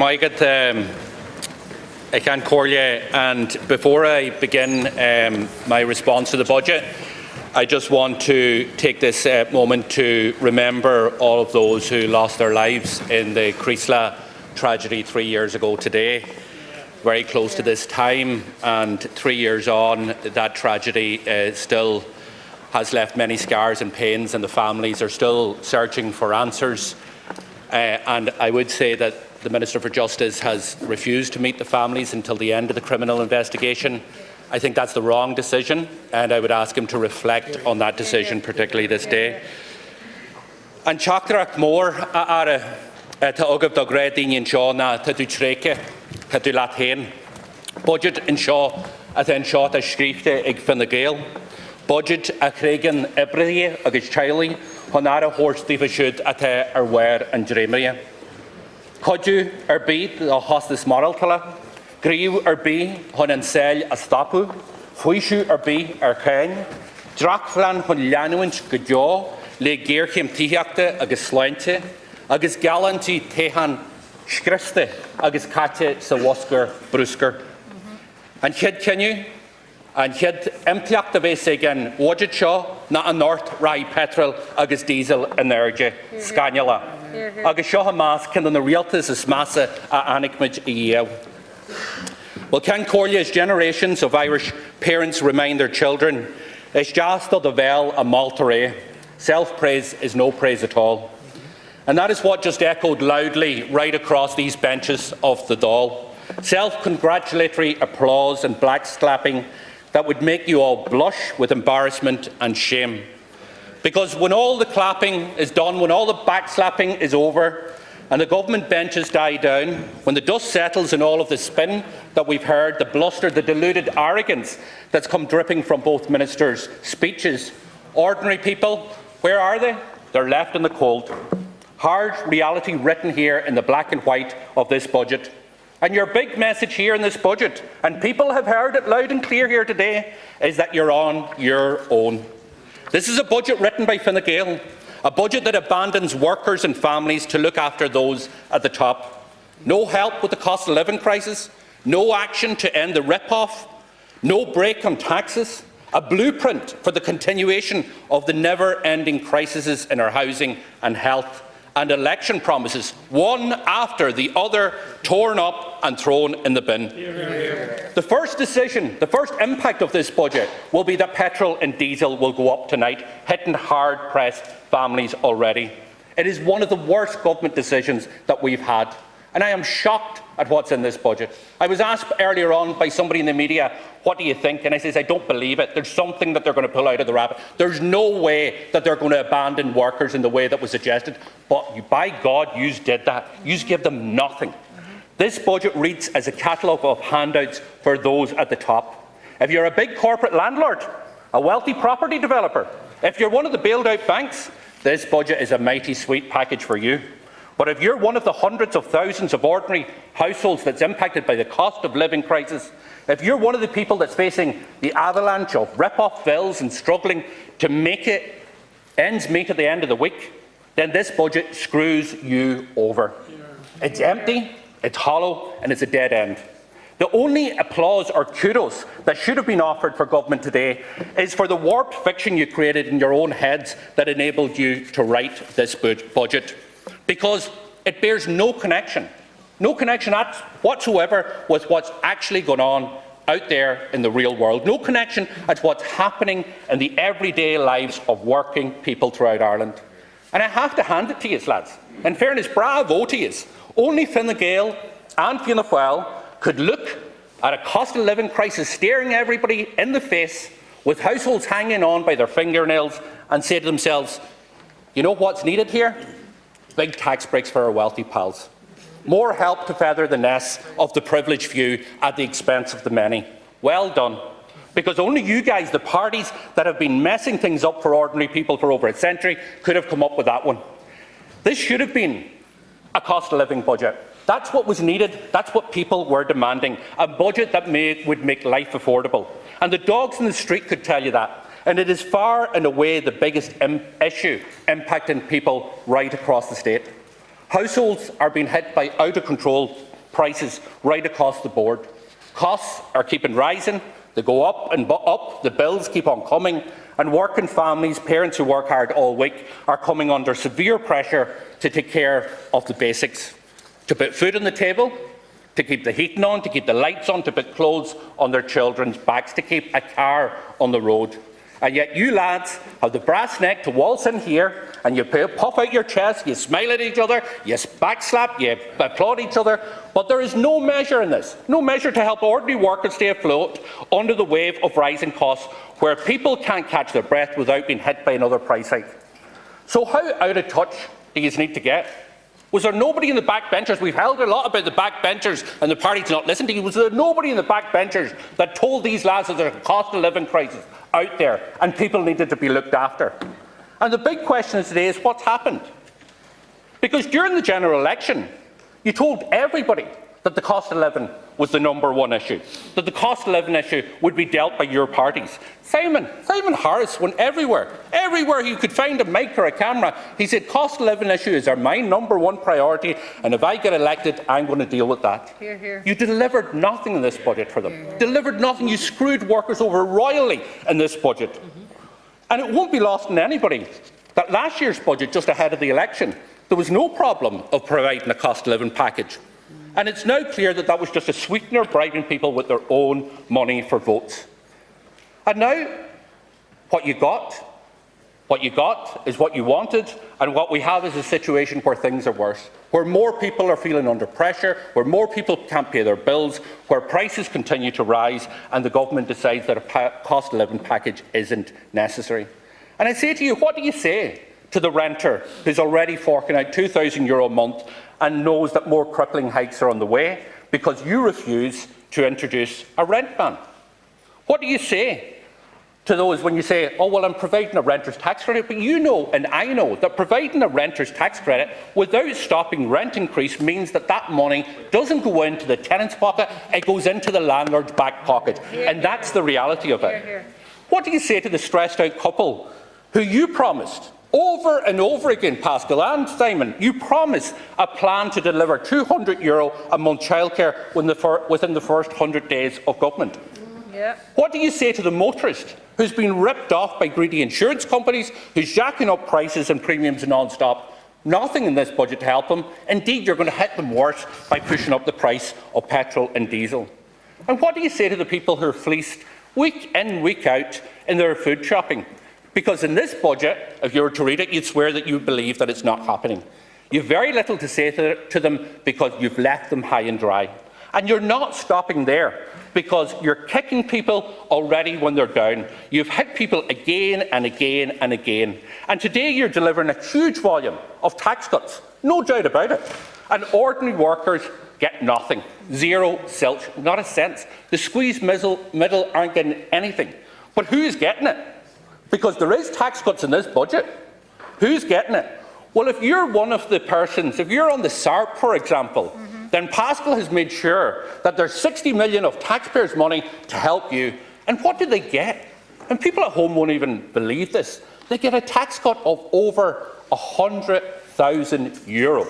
I can't call you, and before I begin my response to the budget, I just want to take this moment to remember all of those who lost their lives in the Creasla tragedy 3 years ago today. Very close to this time, and 3 years on, that tragedy still has left many scars and pains, and the families are still searching for answers. And I would say that the Minister for Justice has refused to meet the families until the end of the criminal investigation. I think that's the wrong decision, and I would ask him to reflect on that decision, particularly this day. And Chakrak Moore ara ta ogab da gre din seo na ta du treke ta du lat hen budget in seo at en seo ta skrifte ag fin the gale budget a cregan ebrie agus chiley honara horse diva should at where and dreameria Codu beat the hostis moral tala grieve be hon and sell a stapu fuishu be kain drakflan hon lanuinch gudjo le gearchim tihiakte agus slinte agus galanty tehan skriste agus kate sa wasker brusker and kid can you and kid emptiak the base again budget shaw na a north rye petrol agus diesel energy scannula agus shaw mask and the Oireachtas is massa a anicmage a well can Corlia's generations of Irish parents remind their children it's just the veil a maltare self-praise is no praise at all. And that is what just echoed loudly right across these benches of the Dáil. Self-congratulatory applause and black-slapping that would make you all blush with embarrassment and shame. Because when all the clapping is done, when all the backslapping is over, and the government benches die down, when the dust settles in all of the spin that we've heard, the bluster, the deluded arrogance that's come dripping from both ministers' speeches, ordinary people, where are they? They're left in the cold. Hard reality written here in the black and white of this budget. And your big message here in this budget, and people have heard it loud and clear here today, is that you're on your own. This is a budget written by Fine Gael, a budget that abandons workers and families to look after those at the top. No help with the cost of living crisis, no action to end the rip-off, no break on taxes, a blueprint for the continuation of the never-ending crises in our housing and health, and election promises, one after the other, torn up and thrown in the bin. The first decision, the first impact of this budget will be that petrol and diesel will go up tonight, hitting hard-pressed families already. It is one of the worst government decisions that we've had, and I am shocked at what's in this budget. I was asked earlier on by somebody in the media, what do you think? And I says, I don't believe it. There's something that they're going to pull out of the rabbit. There's no way that they're going to abandon workers in the way that was suggested. But by God, you did that. You give them nothing. This budget reads as a catalogue of handouts for those at the top. If you're a big corporate landlord, a wealthy property developer, if you're one of the bailed-out banks, this budget is a mighty sweet package for you. But if you're one of the hundreds of thousands of ordinary households that's impacted by the cost of living crisis, if you're one of the people that's facing the avalanche of rip-off bills and struggling to make it ends meet at the end of the week, then this budget screws you over. It's empty, it's hollow, and it's a dead end. The only applause or kudos that should have been offered for government today is for the warped fiction you created in your own heads that enabled you to write this budget. Because it bears no connection whatsoever with what's actually going on out there in the real world. No connection at what's happening in the everyday lives of working people throughout Ireland. And I have to hand it to you, lads. In fairness, bravo to you. Only Fine Gael and Fianna Fáil could look at a cost of living crisis staring everybody in the face with households hanging on by their fingernails and say to themselves, you know what's needed here? Big tax breaks for our wealthy pals. More help to feather the nests of the privileged few at the expense of the many. Well done. Because only you guys, the parties that have been messing things up for ordinary people for over a century, could have come up with that one. This should have been a cost of living budget. That's what was needed. That's what people were demanding. A budget that would make life affordable. And the dogs in the street could tell you that. And it is far and away the biggest issue impacting people right across the state. Households are being hit by out-of-control prices right across the board. Costs are keeping rising, they go up and up, the bills keep on coming, and working families, parents who work hard all week, are coming under severe pressure to take care of the basics, to put food on the table, to keep the heating on, to keep the lights on, to put clothes on their children's backs, to keep a car on the road. And yet you lads have the brass neck to waltz in here and you puff out your chest, you smile at each other, you backslap, you applaud each other, but there is no measure in this, no measure to help ordinary workers stay afloat under the wave of rising costs where people can't catch their breath without being hit by another price hike. So how out of touch do you need to get? Was there nobody in the backbenchers? We've held a lot about the backbenchers and the party's not listening to you. Was there nobody in the backbenchers that told these lads that there's a cost of living crisis out there and people needed to be looked after? And the big question today is what's happened? Because during the general election, you told everybody that the cost of living was the #1 issue, that the cost of living issue would be dealt by your parties. Simon Harris went everywhere he could find a mic or a camera. He said, cost of living issue is my #1 priority, and if I get elected, I'm going to deal with that. Hear, hear. You delivered nothing in this budget for them. Hear, hear. Delivered nothing. You screwed workers over royally in this budget. And it won't be lost on anybody that last year's budget, just ahead of the election, there was no problem of providing a cost of living package. And it's now clear that that was just a sweetener bribing people with their own money for votes. And now, what you got is what you wanted, and what we have is a situation where things are worse, where more people are feeling under pressure, where more people can't pay their bills, where prices continue to rise, and the government decides that a cost of living package isn't necessary. And I say to you, what do you say to the renter who's already forking out €2,000 a month and knows that more crippling hikes are on the way because you refuse to introduce a rent ban? What do you say to those when you say, oh, well, I'm providing a renter's tax credit, but you know and I know that providing a renter's tax credit without stopping rent increase means that that money doesn't go into the tenant's pocket, it goes into the landlord's back pocket. And that's the reality of it. What do you say to the stressed out couple who you promised over and over again, Pascal and Simon, you promised a plan to deliver €200 a month childcare within the first 100 days of government? What do you say to the motorist who's been ripped off by greedy insurance companies, who's jacking up prices and premiums non-stop? Nothing in this budget to help them. Indeed, you're going to hit them worse by pushing up the price of petrol and diesel. And what do you say to the people who are fleeced week in, week out in their food shopping? Because in this budget, if you were to read it, you'd swear that you believe that it's not happening. You've very little to say to them because you've left them high and dry. And you're not stopping there because you're kicking people already when they're down. You've hit people again and again and again. And today you're delivering a huge volume of tax cuts, no doubt about it. And ordinary workers get nothing. Zero, zilch, not a cent. The squeezed middle aren't getting anything. But who's getting it? Because there is tax cuts in this budget. Who's getting it? Well, if you're one of the persons, if you're on the SARP, for example, then Pascal has made sure that there's 60 million of taxpayers' money to help you. And what do they get? And people at home won't even believe this. They get a tax cut of over €100,000.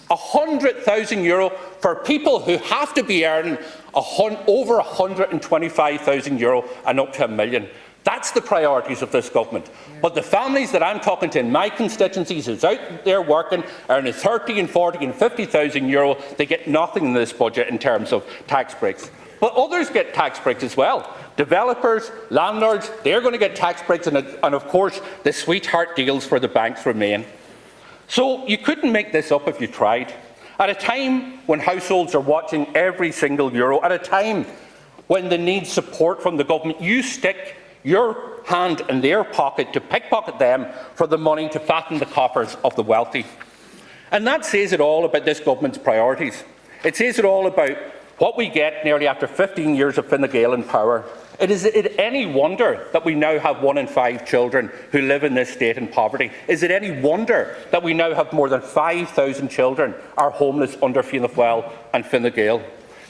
€100,000 for people who have to be earning over €125,000 and up to $1 million. That's the priorities of this government. But the families that I'm talking to in my constituencies who's out there working, earning 30 and 40 and 50,000 euro, they get nothing in this budget in terms of tax breaks. But others get tax breaks as well. Developers, landlords, they're going to get tax breaks, and of course the sweetheart deals for the banks remain. So you couldn't make this up if you tried. At a time when households are watching every single euro, at a time when they need support from the government, you stick your hand in their pocket to pickpocket them for the money to fatten the coffers of the wealthy. And that says it all about this government's priorities. It says it all about what we get nearly after 15 years of Fine Gael in power. Is it any wonder that we now have 1 in 5 children who live in this state in poverty? Is it any wonder that we now have more than 5,000 children are homeless under Fianna Fáil and Fine Gael?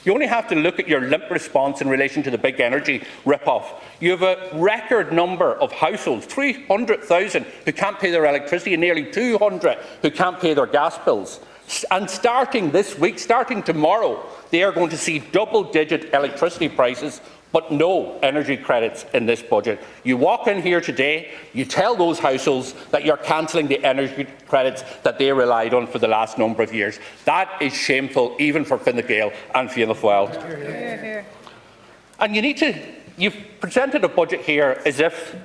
You only have to look at your limp response in relation to the big energy rip-off. You have a record number of households, 300,000, who can't pay their electricity and nearly 200 who can't pay their gas bills. And starting this week, starting tomorrow, they are going to see double-digit electricity prices, but no energy credits in this budget. You walk in here today, you tell those households that you're cancelling the energy credits that they relied on for the last number of years. That is shameful, even for Fine Gael and Fianna Fáil. And you've presented a budget here as if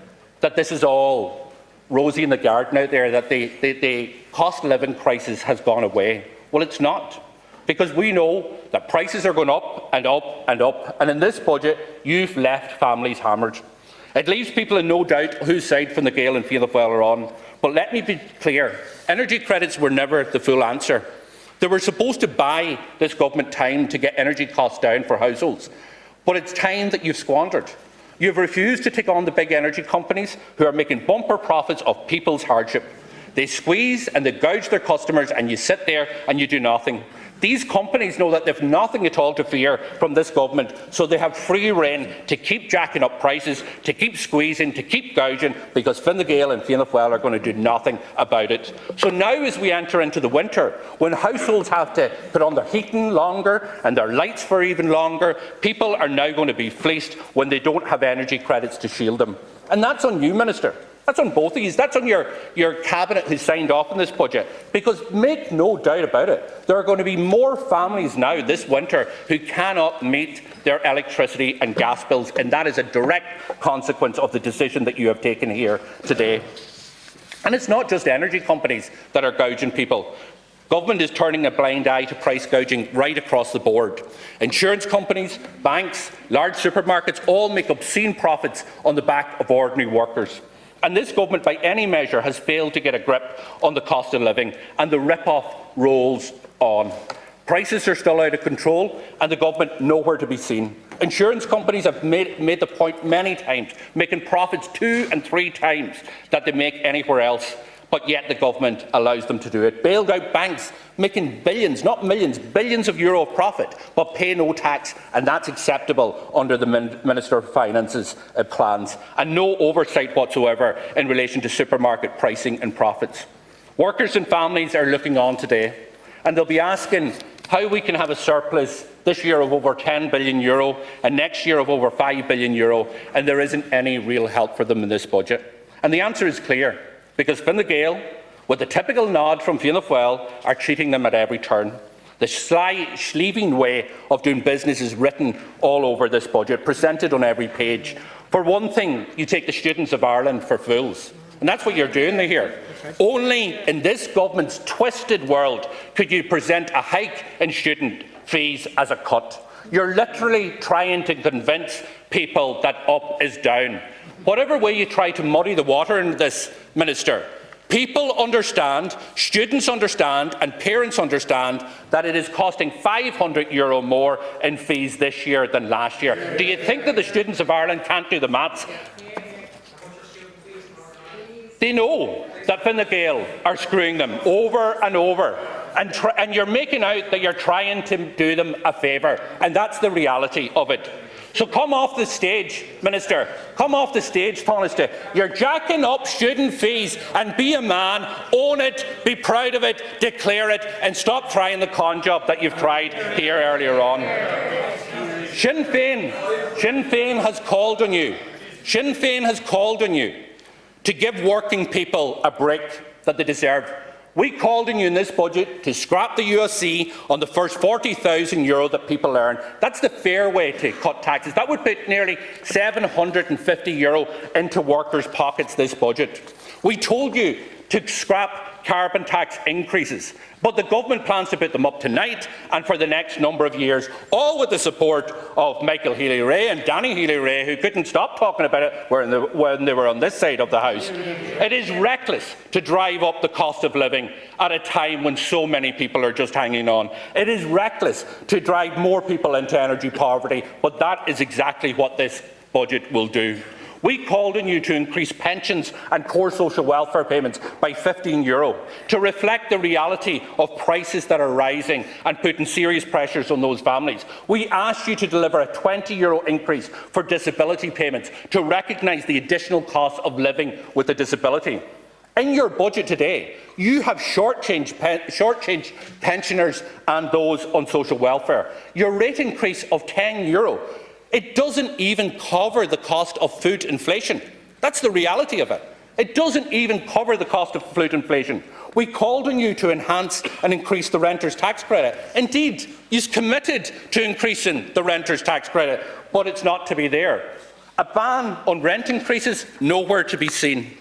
that this is all rosy in the garden out there, that the cost of living crisis has gone away. Well, it's not. Because we know that prices are going up and up and up, and in this budget, you've left families hammered. It leaves people in no doubt whose side Fine Gael and Fianna Fáil are on. But let me be clear, energy credits were never the full answer. They were supposed to buy this government time to get energy costs down for households, but it's time that you've squandered. You've refused to take on the big energy companies who are making bumper profits of people's hardship. They squeeze and they gouge their customers, and you sit there and you do nothing. These companies know that they have nothing at all to fear from this government, so they have free rein to keep jacking up prices, to keep squeezing, to keep gouging, because Fine Gael and Fianna Fáil are going to do nothing about it. So now, as we enter into the winter, when households have to put on their heating longer and their lights for even longer, people are now going to be fleeced when they don't have energy credits to shield them. And that's on you, Minister. That's on both of you. That's on your cabinet who signed off on this budget. Because make no doubt about it, there are going to be more families now this winter who cannot meet their electricity and gas bills, and that is a direct consequence of the decision that you have taken here today. And it's not just energy companies that are gouging people. Government is turning a blind eye to price gouging right across the board. Insurance companies, banks, large supermarkets all make obscene profits on the back of ordinary workers. And this government, by any measure, has failed to get a grip on the cost of living, and the rip-off rolls on. Prices are still out of control, and the government nowhere to be seen. Insurance companies have made the point many times, making profits 2 and 3 times that they make anywhere else, but yet the government allows them to do it. Bailed out banks, making billions, not millions, billions of euro of profit, but pay no tax, and that's acceptable under the Minister of Finance's plans, and no oversight whatsoever in relation to supermarket pricing and profits. Workers and families are looking on today, and they'll be asking how we can have a surplus this year of over €10 billion and next year of over €5 billion, and there isn't any real help for them in this budget. And the answer is clear. Because Fine Gael, with a typical nod from Fianna Fáil, are cheating them at every turn. The sly, sleeving way of doing business is written all over this budget, presented on every page. For one thing, you take the students of Ireland for fools. And that's what you're doing here. Only in this government's twisted world could you present a hike in student fees as a cut. You're literally trying to convince people that up is down. Whatever way you try to muddy the water in this, Minister, people understand, students understand and parents understand that it is costing €500 more in fees this year than last year. Do you think that the students of Ireland can't do the maths? They know that Fine Gael are screwing them over and over. And you're making out that you're trying to do them a favour, and that's the reality of it. So come off the stage, Minister. Come off the stage, Tánaiste. You're jacking up student fees, and be a man, own it, be proud of it, declare it, and stop trying the con job that you've tried here earlier on. Sinn Féin has called on you. Sinn Féin has called on you to give working people a break that they deserve. We called on you in this budget to scrap the USC on the first €40,000 that people earn. That's the fair way to cut taxes. That would put nearly €750 into workers' pockets this budget. We told you to scrap carbon tax increases, but the government plans to put them up tonight and for the next number of years, all with the support of Michael Healy-Rae and Danny Healy-Rae, who couldn't stop talking about it when they were on this side of the House. It is reckless to drive up the cost of living at a time when so many people are just hanging on. It is reckless to drive more people into energy poverty, but that is exactly what this budget will do. We called on you to increase pensions and core social welfare payments by €15 to reflect the reality of prices that are rising and putting serious pressures on those families. We asked you to deliver a €20 increase for disability payments to recognise the additional cost of living with a disability. In your budget today, you have shortchanged pensioners and those on social welfare. Your rate increase of €10, it doesn't even cover the cost of food inflation. That's the reality of it. It doesn't even cover the cost of food inflation. We called on you to enhance and increase the renters' tax credit. Indeed, you've committed to increasing the renters' tax credit, but it's not to be there. A ban on rent increases, nowhere to be seen.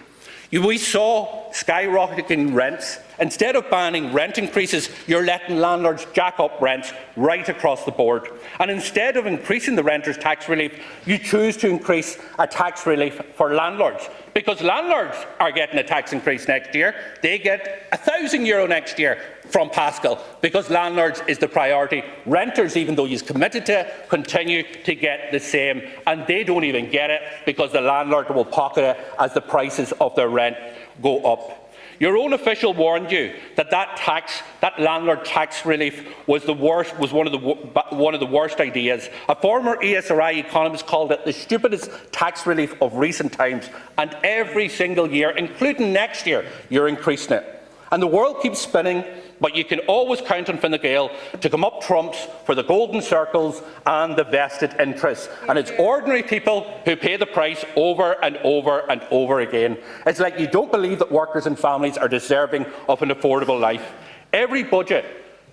We saw skyrocketing rents. Instead of banning rent increases, you're letting landlords jack up rents right across the board. And instead of increasing the renters' tax relief, you choose to increase a tax relief for landlords. Because landlords are getting a tax increase next year. They get €1,000 next year from Pascal, because landlords is the priority. Renters, even though you've committed to it, continue to get the same, and they don't even get it because the landlord will pocket it as the prices of their rent go up. Your own official warned you that that landlord tax relief was one of the worst ideas. A former ESRI economist called it the stupidest tax relief of recent times, and every single year, including next year, you're increasing it. And the world keeps spinning, but you can always count on Fine Gael to come up trumps for the golden circles and the vested interests. And it's ordinary people who pay the price over and over and over again. It's like you don't believe that workers and families are deserving of an affordable life. Every budget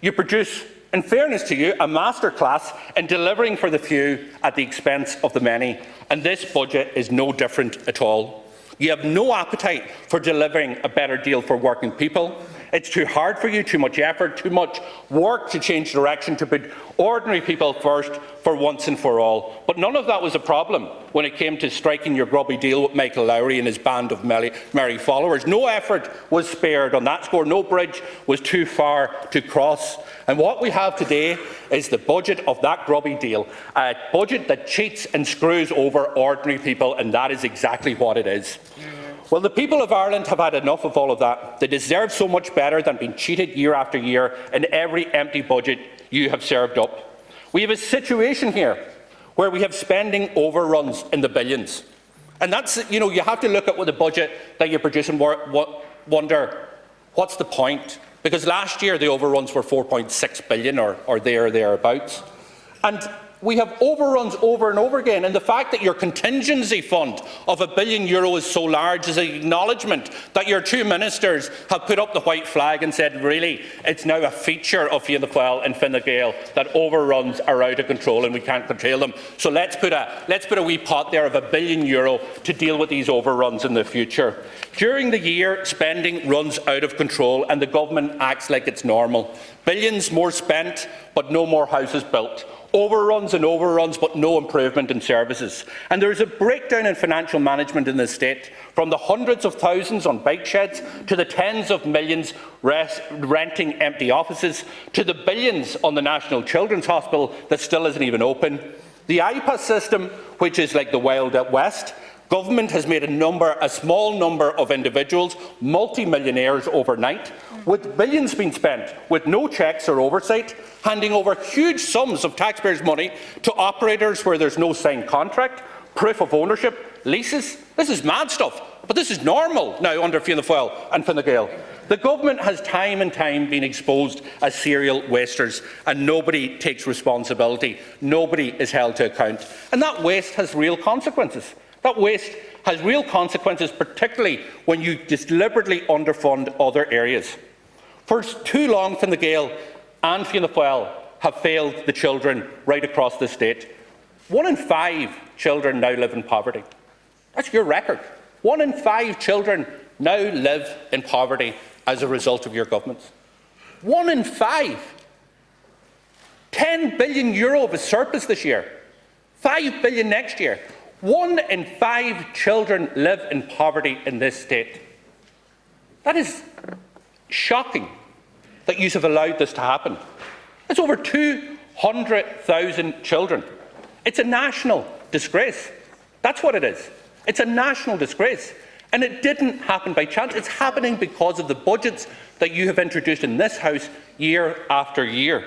you produce, in fairness to you, a masterclass in delivering for the few at the expense of the many. And this budget is no different at all. You have no appetite for delivering a better deal for working people. It's too hard for you, too much effort, too much work to change direction, to put ordinary people first for once and for all. But none of that was a problem when it came to striking your grubby deal with Michael Lowry and his band of merry followers. No effort was spared on that score. No bridge was too far to cross. And what we have today is the budget of that grubby deal, a budget that cheats and screws over ordinary people, and that is exactly what it is. Well, the people of Ireland have had enough of all of that. They deserve so much better than being cheated year after year in every empty budget you have served up. We have a situation here where we have spending overruns in the billions. And that's, you have to look at what the budget that you produce and wonder, what's the point? Because last year the overruns were 4.6 billion or thereabouts. And we have overruns over and over again, and the fact that your contingency fund of €1 billion is so large is an acknowledgement that your two ministers have put up the white flag and said, really, it's now a feature of Fianna Fáil and Fine Gael that overruns are out of control and we can't control them. So let's put a wee pot there of €1 billion to deal with these overruns in the future. During the year, spending runs out of control and the government acts like it's normal. Billions more spent, but no more houses built. Overruns and overruns, but no improvement in services. And there is a breakdown in financial management in the state, from the hundreds of thousands on bike sheds, to the tens of millions renting empty offices, to the billions on the National Children's Hospital that still isn't even open. The IPAS system, which is like the Wild West, government has made a small number of individuals multi-millionaires overnight, with billions being spent, with no checks or oversight, handing over huge sums of taxpayers' money to operators where there's no signed contract, proof of ownership, leases. This is mad stuff, but this is normal now under Fianna Fáil and Fine Gael. The government has time and time been exposed as serial wasters, and nobody takes responsibility. Nobody is held to account. And that waste has real consequences. That waste has real consequences, particularly when you deliberately underfund other areas. For too long, Fine Gael and Fianna Fáil have failed the children right across the state. 1 in 5 children now live in poverty. That's your record. 1 in 5 children now live in poverty as a result of your governments. 1 in 5. €10 billion of a surplus this year. €5 billion next year. 1 in 5 children live in poverty in this state. That is shocking that you have allowed this to happen. It's over 200,000 children. It's a national disgrace. That's what it is. It's a national disgrace. And it didn't happen by chance. It's happening because of the budgets that you have introduced in this House year after year.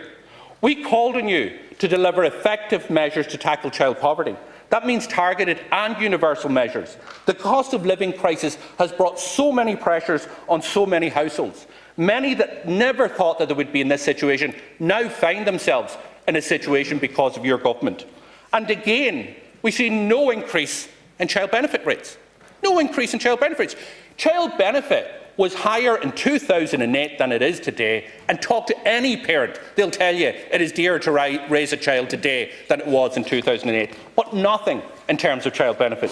We called on you to deliver effective measures to tackle child poverty. That means targeted and universal measures. The cost of living crisis has brought so many pressures on so many households. Many that never thought that they would be in this situation now find themselves in a situation because of your government. And again, we see no increase in child benefit rates. No increase in child benefit rates. Child benefit was higher in 2008 than it is today, and talk to any parent, they'll tell you it is dearer to raise a child today than it was in 2008, but nothing in terms of child benefit.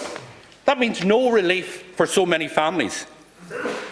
That means no relief for so many families.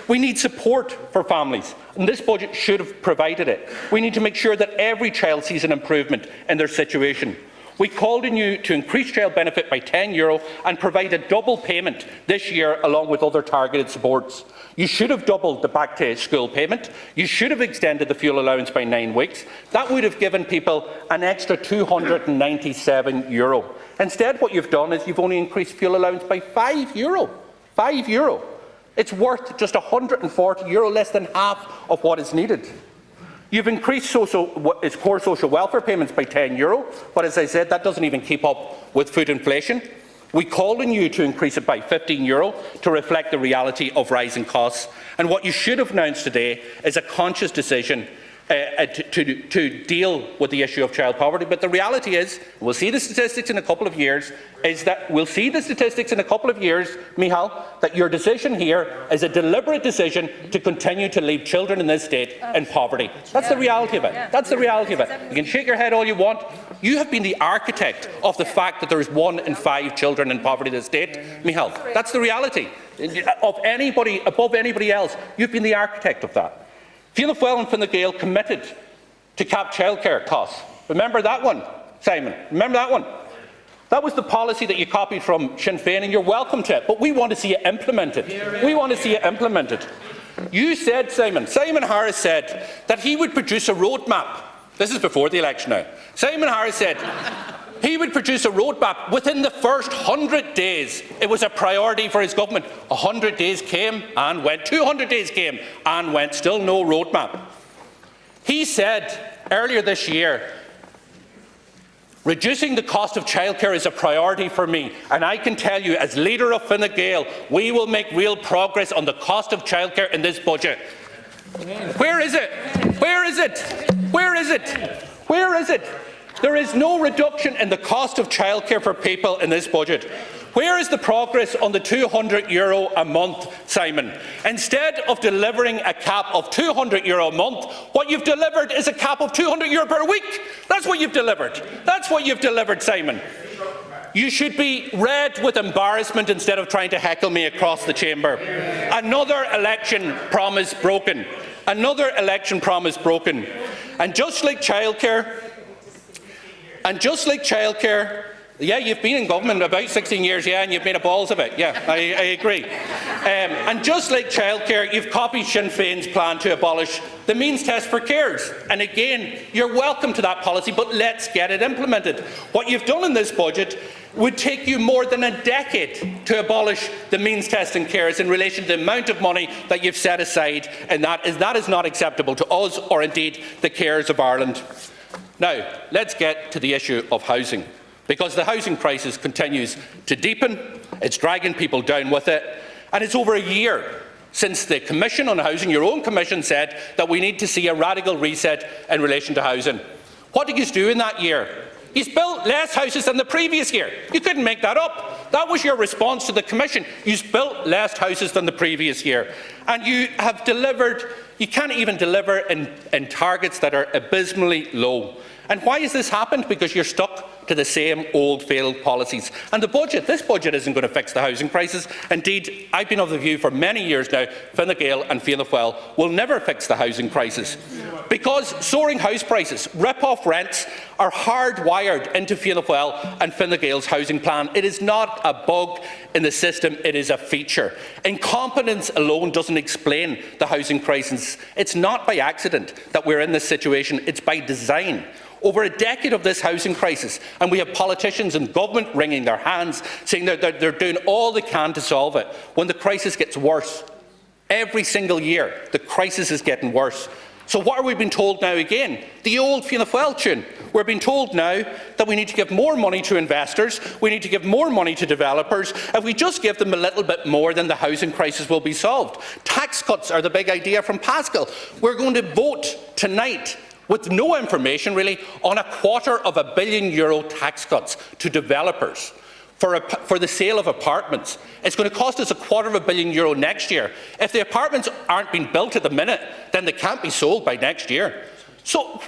We need support for families, and this budget should have provided it. We need to make sure that every child sees an improvement in their situation. We called on you to increase child benefit by €10 and provide a double payment this year along with other targeted supports. You should have doubled the back to school payment. You should have extended the fuel allowance by 9 weeks. That would have given people an extra €297. Instead, what you've done is you've only increased fuel allowance by €5. €5. It's worth just €140, less than half of what is needed. You've increased its core social welfare payments by €10, but as I said, that doesn't even keep up with food inflation. We called on you to increase it by €15 to reflect the reality of rising costs. And what you should have announced today is a conscious decision to deal with the issue of child poverty. But the reality is, we'll see the statistics in a couple of years, Micheál, that your decision here is a deliberate decision to continue to leave children in this state in poverty. That's the reality of it. That's the reality of it. You can shake your head all you want. You have been the architect of the fact that there is 1 in 5 children in poverty in this state, Micheál. That's the reality. Of anybody, above anybody else, you've been the architect of that. Fianna Fáil and Fine Gael committed to cap childcare costs. Remember that one, Simon? Remember that one? That was the policy that you copied from Sinn Féin, and you're welcome to it, but we want to see it implemented. We want to see it implemented. You said, Simon Harris said that he would produce a roadmap. This is before the election now. Simon Harris said he would produce a roadmap within the first 100 days. It was a priority for his government. 100 days came and went. 200 days came and went. Still no roadmap. He said earlier this year, reducing the cost of childcare is a priority for me, and I can tell you, as leader of Fine Gael, we will make real progress on the cost of childcare in this budget. Where is it? Where is it? Where is it? Where is it? There is no reduction in the cost of childcare for people in this budget. Where is the progress on the €200 a month, Simon? Instead of delivering a cap of €200 a month, what you've delivered is a cap of €200 per week. That's what you've delivered. That's what you've delivered, Simon. You should be red with embarrassment instead of trying to heckle me across the chamber. Another election promise broken. Another election promise broken. And just like childcare, yeah, you've been in government about 16 years, yeah, and you've made a balls of it. Yeah, I agree. And just like childcare, you've copied Sinn Féin's plan to abolish the means test for carers. And again, you're welcome to that policy, but let's get it implemented. What you've done in this budget would take you more than a decade to abolish the means test in carers in relation to the amount of money that you've set aside, and that is not acceptable to us or indeed the carers of Ireland. Now, let's get to the issue of housing, because the housing crisis continues to deepen. It's dragging people down with it, and it's over a year since the Commission on Housing, your own Commission, said that we need to see a radical reset in relation to housing. What did you do in that year? You built less houses than the previous year. You couldn't make that up. That was your response to the Commission. You built less houses than the previous year, and you have delivered. You can't even deliver in targets that are abysmally low. And why has this happened? Because you're stuck to the same old failed policies. And this budget isn't going to fix the housing crisis. Indeed, I've been of the view for many years now, Fine Gael and Fianna Fáil will never fix the housing crisis. Because soaring house prices, rip-off rents, are hardwired into Fianna Fáil and Fine Gael's housing plan. It is not a bug in the system, it is a feature. Incompetence alone doesn't explain the housing crisis. It's not by accident that we're in this situation, it's by design. Over a decade of this housing crisis, and we have politicians and government wringing their hands, saying that they're doing all they can to solve it. When the crisis gets worse, every single year, the crisis is getting worse. So what are we being told now again? The old Fianna Fáil tune. We're being told now that we need to give more money to investors, we need to give more money to developers. If we just give them a little bit more, then the housing crisis will be solved. Tax cuts are the big idea from Pascal. We're going to vote tonight with no information really on €250 million tax cuts to developers for the sale of apartments. It's going to cost us €250 million next year. If the apartments aren't being built at the minute, then they can't be sold by next year. So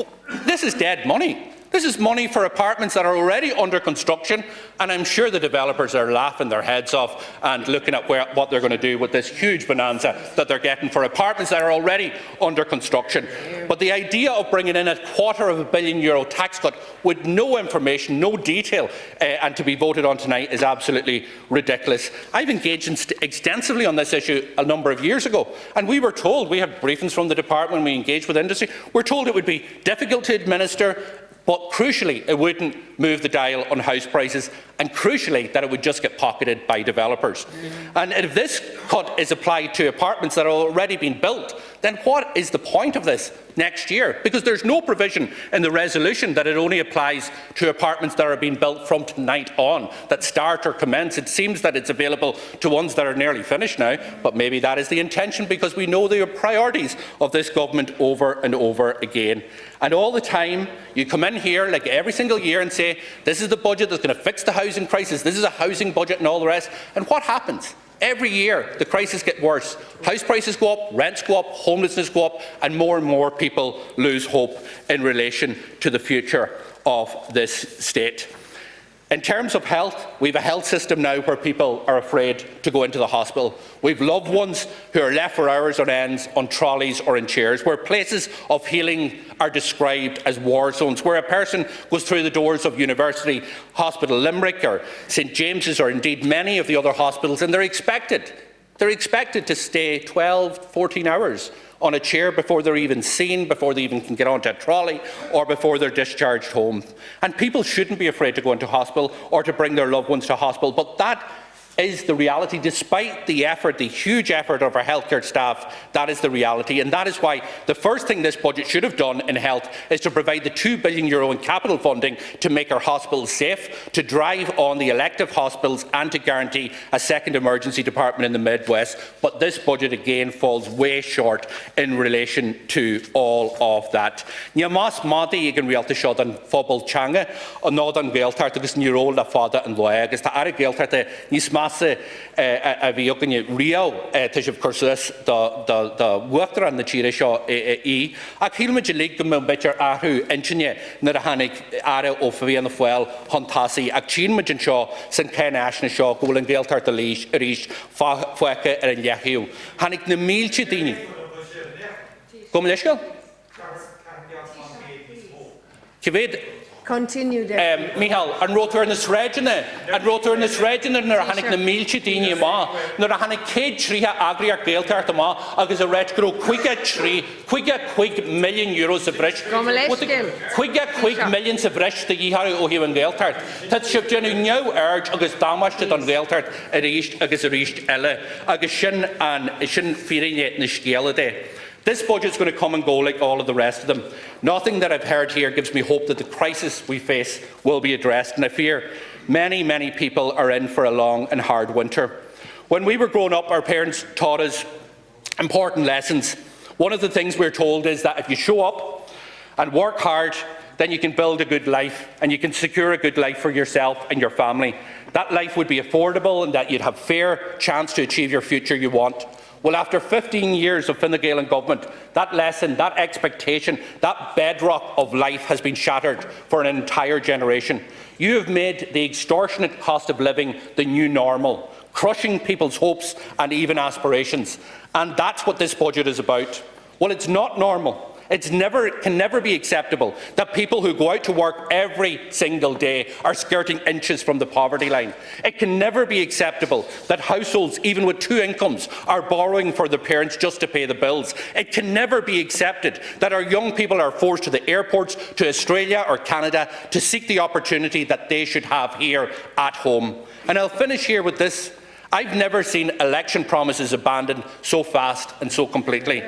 this is dead money. This is money for apartments that are already under construction, and I'm sure the developers are laughing their heads off and looking at what they're going to do with this huge bonanza that they're getting for apartments that are already under construction. But the idea of bringing in a €250 million tax cut with no information, no detail, and to be voted on tonight is absolutely ridiculous. I've engaged extensively on this issue a number of years ago, and we were told, we had briefings from the department, we engaged with industry, we're told it would be difficult to administer, but crucially, it wouldn't move the dial on house prices, and crucially, that it would just get pocketed by developers. And if this cut is applied to apartments that are already being built, then what is the point of this next year? Because there's no provision in the resolution that it only applies to apartments that are being built from tonight on, that start or commence. It seems that it's available to ones that are nearly finished now, but maybe that is the intention because we know the priorities of this government over and over again. And all the time, you come in here, like every single year, and say, this is the budget that's going to fix the housing crisis, this is a housing budget and all the rest. And what happens? Every year, the crisis gets worse. House prices go up, rents go up, homelessness go up, and more people lose hope in relation to the future of this state. In terms of health, we have a health system now where people are afraid to go into the hospital. We have loved ones who are left for hours on ends on trolleys or in chairs, where places of healing are described as war zones, where a person goes through the doors of University Hospital Limerick or St James's or indeed many of the other hospitals, and they're expected to stay 12, 14 hours on a chair before they're even seen, before they even can get onto a trolley, or before they're discharged home. And people shouldn't be afraid to go into hospital or to bring their loved ones to hospital, but that is the reality. Despite the effort, the huge effort of our healthcare staff, that is the reality. And that is why the first thing this budget should have done in health is to provide the €2 billion in capital funding to make our hospitals safe, to drive on the elective hospitals and to guarantee a second emergency department in the Midwest. But this budget again falls way short in relation to all of that. Ní más mádaí ag an rialta seo don phobal teanga, an nád an Gaeltart agus ní ról le fada an loya, agus tá ar a Gaeltart níos más a bhí ocaine riao tá sibh cursus da uachtar an na tíre seo í. Ach hílmaid lig go mbeid bitir athú intinne na a hanig ara ó Fianna Fáil hontasaí ach tílmaid an seo san cén aisna seo go bhfuil an Gaeltart a rís fuaice ar an leathú. Hanig na mílte daoine. Go me leiscail? Civéad continue Michal, an rotor in this region, nar hanig na mílte daoine má, nar a hanig céad tríthe agriar Gaeltart má, agus a réit go €5 million a bris. €5 million a bris de dhíthar ó hiú an Gaeltart. Tá sibh déanú neu urge agus dámaiste don Gaeltart a ríist agus a ríist eile, agus sin fírinne na scéala dé. This budget is going to come and go like all of the rest of them. Nothing that I've heard here gives me hope that the crisis we face will be addressed, and I fear many people are in for a long and hard winter. When we were growing up, our parents taught us important lessons. One of the things we're told is that if you show up and work hard, then you can build a good life and you can secure a good life for yourself and your family. That life would be affordable and that you'd have a fair chance to achieve your future you want. Well, after 15 years of Fine Gael government, that lesson, that expectation, that bedrock of life has been shattered for an entire generation. You have made the extortionate cost of living the new normal, crushing people's hopes and even aspirations. And that's what this budget is about. Well, it's not normal. It can never be acceptable that people who go out to work every single day are skirting inches from the poverty line. It can never be acceptable that households, even with 2 incomes, are borrowing for their parents just to pay the bills. It can never be accepted that our young people are forced to the airports, to Australia or Canada, to seek the opportunity that they should have here at home. And I'll finish here with this. I've never seen election promises abandoned so fast and so completely.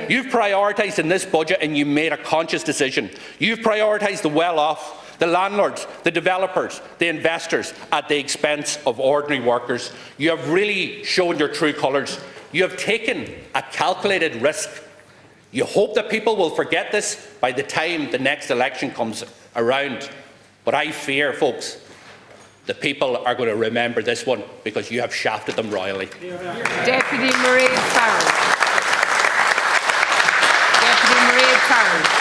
You've prioritised in this budget, and you made a conscious decision. You've prioritised the well-off, the landlords, the developers, the investors, at the expense of ordinary workers. You have really shown your true colours. You have taken a calculated risk. You hope that people will forget this by the time the next election comes around. But I fear, folks, the people are going to remember this one because you have shafted them royally. Deputy Mairead Farrell. Deputy Mairead Farrell.